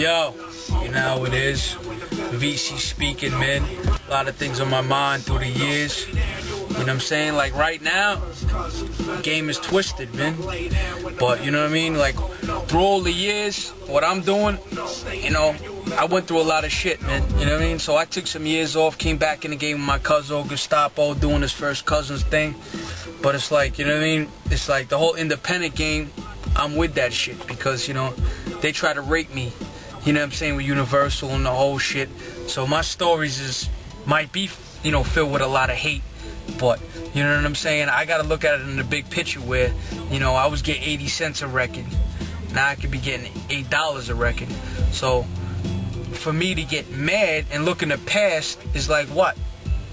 Yo, you know how it is. VC speaking, man. A lot of things on my mind through the years. You know what I'm saying? Like right now, the game is twisted, man. But you know what I mean? Like through all the years, what I'm doing, you know, I went through a lot of shit, man. You know what I mean? So I took some years off, came back in the game with my cousin Gestapo, doing his first Cousins thing. But it's like, you know what I mean? It's like the whole independent game, I'm with that shit because, you know, they try to rape me. You know what I'm saying, with Universal and the whole shit. So my stories might be, you know, filled with a lot of hate. But, you know what I'm saying, I gotta look at it in the big picture where, you know, I was getting 80 cents a record. Now I could be getting $8 a record. So for me to get mad and look in the past is like what?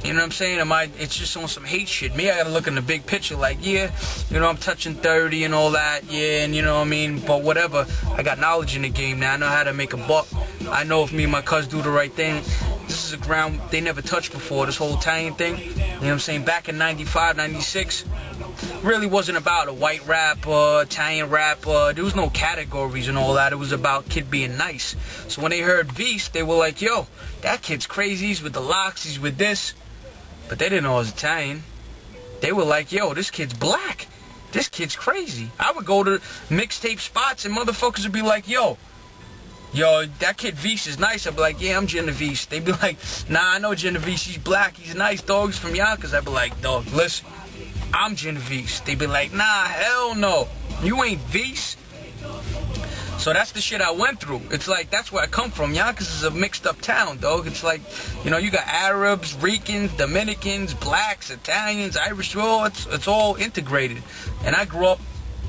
You know what I'm saying? It's just on some hate shit. Me, I gotta look in the big picture like, yeah, you know, I'm touching 30 and all that, yeah, and you know what I mean? But whatever, I got knowledge in the game now. I know how to make a buck. I know if me and my cuz do the right thing. This is a ground they never touched before, this whole Italian thing. You know what I'm saying? Back in 95, 96, really wasn't about a white rapper, Italian rapper. There was no categories and all that. It was about kid being nice. So when they heard Beast, they were like, yo, that kid's crazy. He's with the locks, he's with this. But they didn't know I was Italian. They were like, yo, this kid's black. This kid's crazy. I would go to mixtape spots and motherfuckers would be like, yo, that kid Vise is nice. I'd be like, yeah, I'm Genovese. They'd be like, nah, I know Genovese. He's black. He's nice, dog. He's from Yonkers. I'd be like, dog, listen, I'm Genovese. They'd be like, nah, hell no. You ain't Vise. So that's the shit I went through. It's like, that's where I come from. Yonkers is a mixed up town, dog. It's like, you know, you got Arabs, Ricans, Dominicans, blacks, Italians, Irish, it's all integrated. And I grew up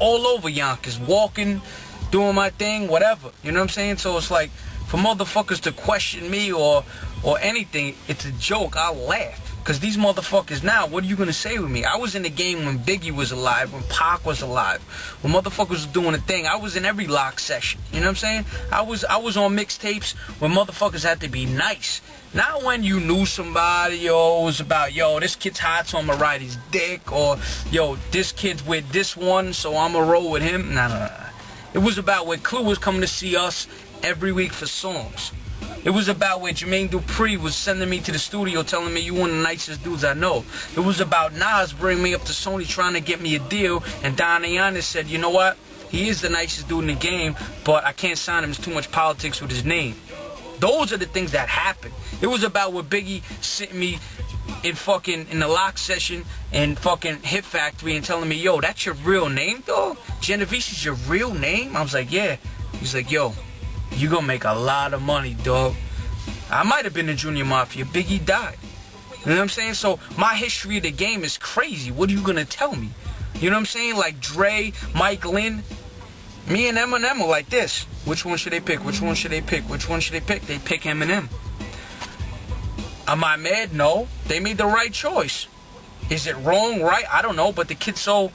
all over Yonkers, walking, doing my thing, whatever. You know what I'm saying? So it's like, for motherfuckers to question me or anything, it's a joke. I'll laugh. Because these motherfuckers now, what are you going to say with me? I was in the game when Biggie was alive, when Pac was alive, when motherfuckers was doing a thing. I was in every lock session. You know what I'm saying? I was on mixtapes when motherfuckers had to be nice. Not when you knew somebody, yo, it was about, yo, this kid's hot, so I'm going to ride his dick. Or, yo, this kid's with this one, so I'm going to roll with him. Nah. It was about where Clue was coming to see us every week for songs. It was about where Jermaine Dupri was sending me to the studio telling me you one of the nicest dudes I know. It was about Nas bringing me up to Sony trying to get me a deal, and Don Iannis said, you know what? He is the nicest dude in the game, but I can't sign him. There's too much politics with his name. Those are the things that happened. It was about where Biggie sitting me in the lock session and fucking Hit Factory and telling me, yo, that's your real name, dog? Genovese is your real name? I was like, yeah. He's like, yo, you gonna make a lot of money, dog. I might have been in Junior Mafia. Biggie died. You know what I'm saying? So my history of the game is crazy. What are you gonna tell me? You know what I'm saying? Like Dre, Mike Lynn, me and Eminem are like this. Which one should they pick? Which one should they pick? Which one should they pick? They pick Eminem. Am I mad? No. They made the right choice. Is it wrong? Right? I don't know. But the kid sold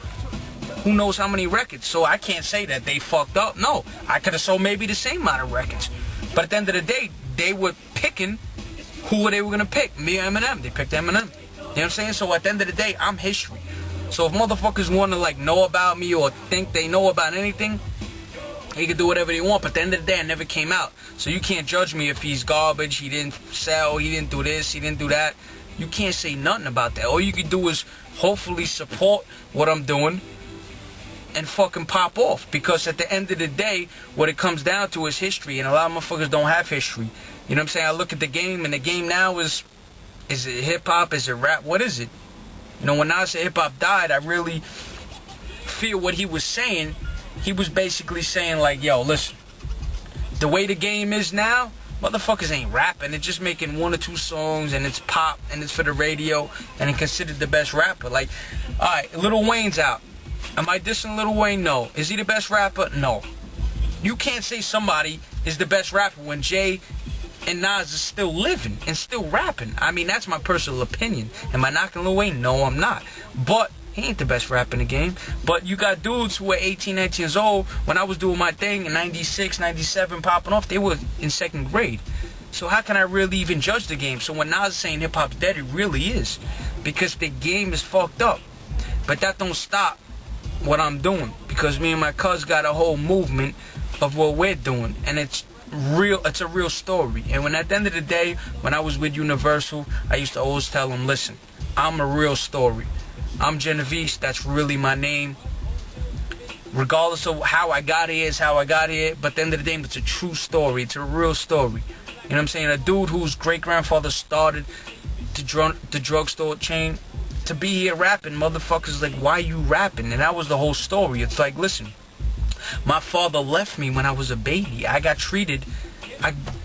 who knows how many records. So I can't say that they fucked up. No. I could have sold maybe the same amount of records. But at the end of the day, they were picking who they were going to pick. Me or Eminem. They picked Eminem. You know what I'm saying? So at the end of the day, I'm history. So if motherfuckers want to like know about me or think they know about anything, they can do whatever they want. But at the end of the day, I never came out. So you can't judge me if he's garbage, he didn't sell, he didn't do this, he didn't do that. You can't say nothing about that. All you can do is hopefully support what I'm doing and fucking pop off. Because at the end of the day, what it comes down to is history. And a lot of motherfuckers don't have history. You know what I'm saying? I look at the game, and the game now is it hip-hop? Is it rap? What is it? You know, when Nas said hip-hop died, I really feel what he was saying. He was basically saying, like, yo, listen, the way the game is now, motherfuckers ain't rapping. They're just making one or two songs, and it's pop, and it's for the radio, and it's considered the best rapper. Like, all right, Lil Wayne's out. Am I dissing Lil Wayne? No. Is he the best rapper? No. You can't say somebody is the best rapper when Jay and Nas is still living and still rapping. I mean, that's my personal opinion. Am I knocking Lil Wayne? No, I'm not. But he ain't the best rapper in the game. But you got dudes who were 18, 19 years old when I was doing my thing in 96, 97, popping off. They were in second grade. So how can I really even judge the game? So when Nas is saying hip-hop's dead, it really is. Because the game is fucked up. But that don't stop what I'm doing. Because me and my cuz got a whole movement of what we're doing. And it's a real story. And when at the end of the day, when I was with Universal, I used to always tell them, listen, I'm a real story. I'm Genovese, that's really my name. Regardless of how I got here is how I got here, but at the end of the day, it's a true story. It's a real story. You know what I'm saying? A dude whose great-grandfather started the drugstore chain to be here rapping, motherfuckers like, why you rapping? And that was the whole story. It's like, listen, my father left me when I was a baby. I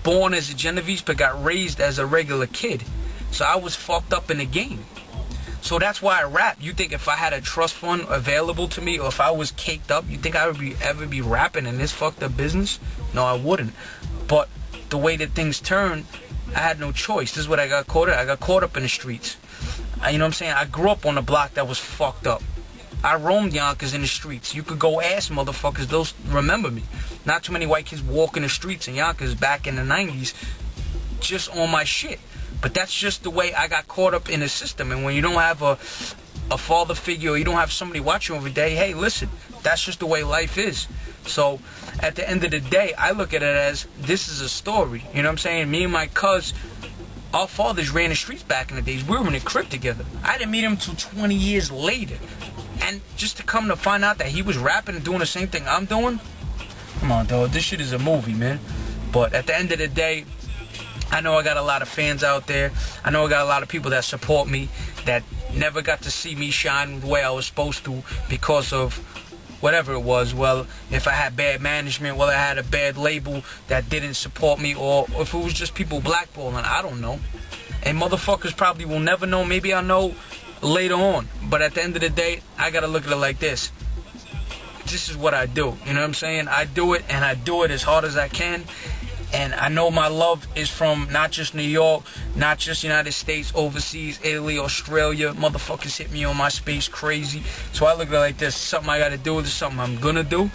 born as a Genovese, but got raised as a regular kid. So I was fucked up in the game. So that's why I rap. You think if I had a trust fund available to me, or if I was caked up, you think I would ever be rapping in this fucked up business? No, I wouldn't. But the way that things turn, I had no choice. This is what I got caught up. I got caught up in the streets. You know what I'm saying? I grew up on a block that was fucked up. I roamed Yonkers in the streets. You could go ask motherfuckers, those remember me. Not too many white kids walking the streets in Yonkers back in the 90s just on my shit. But that's just the way I got caught up in the system. And when you don't have a father figure, or you don't have somebody watching every day, hey, listen, that's just the way life is. So at the end of the day, I look at it as this is a story. You know what I'm saying? Me and my cuz, our fathers ran the streets back in the days. We were in a crib together. I didn't meet him until 20 years later. And just to come to find out that he was rapping and doing the same thing I'm doing, come on, dog, this shit is a movie, man. But at the end of the day, I know I got a lot of fans out there. I know I got a lot of people that support me, that never got to see me shine the way I was supposed to because of whatever it was. Well, if I had bad management, well, I had a bad label that didn't support me, or if it was just people blackballing, I don't know. And motherfuckers probably will never know. Maybe I'll know later on. But at the end of the day, I gotta look at it like this. This is what I do. You know what I'm saying? I do it, and I do it as hard as I can. And I know my love is from not just New York, not just United States, overseas, Italy, Australia. Motherfuckers hit me on my space crazy. So I look at it like this. Something I gotta do. This is something I'm gonna do.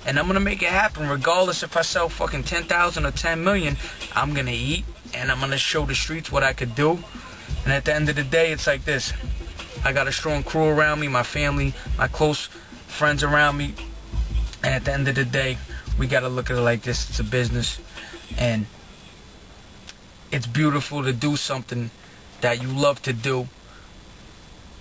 And I'm gonna make it happen. Regardless if I sell fucking 10,000 or 10 million, I'm gonna eat. And I'm gonna show the streets what I could do. And at the end of the day, it's like this. I got a strong crew around me, my family, my close friends around me. And at the end of the day, we gotta look at it like this. It's a business, and it's beautiful to do something that you love to do,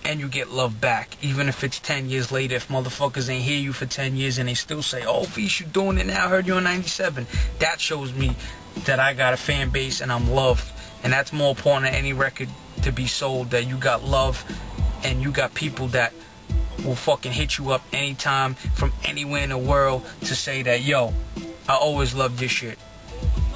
and you get love back. Even if it's 10 years later, if motherfuckers ain't hear you for 10 years and they still say, oh, V's, you doing it now, I heard you in 97. That shows me that I got a fan base and I'm loved. And that's more important than any record to be sold, that you got love and you got people that will fucking hit you up anytime from anywhere in the world to say that, yo, I always loved this shit.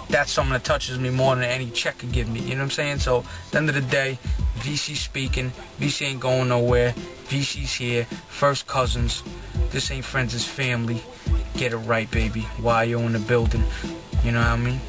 That's something that touches me more than any check could give me. You know what I'm saying? So at the end of the day, VC speaking. VC ain't going nowhere. VC's here. First cousins. This ain't friends, it's family. Get it right, baby. Why you in the building? You know what I mean?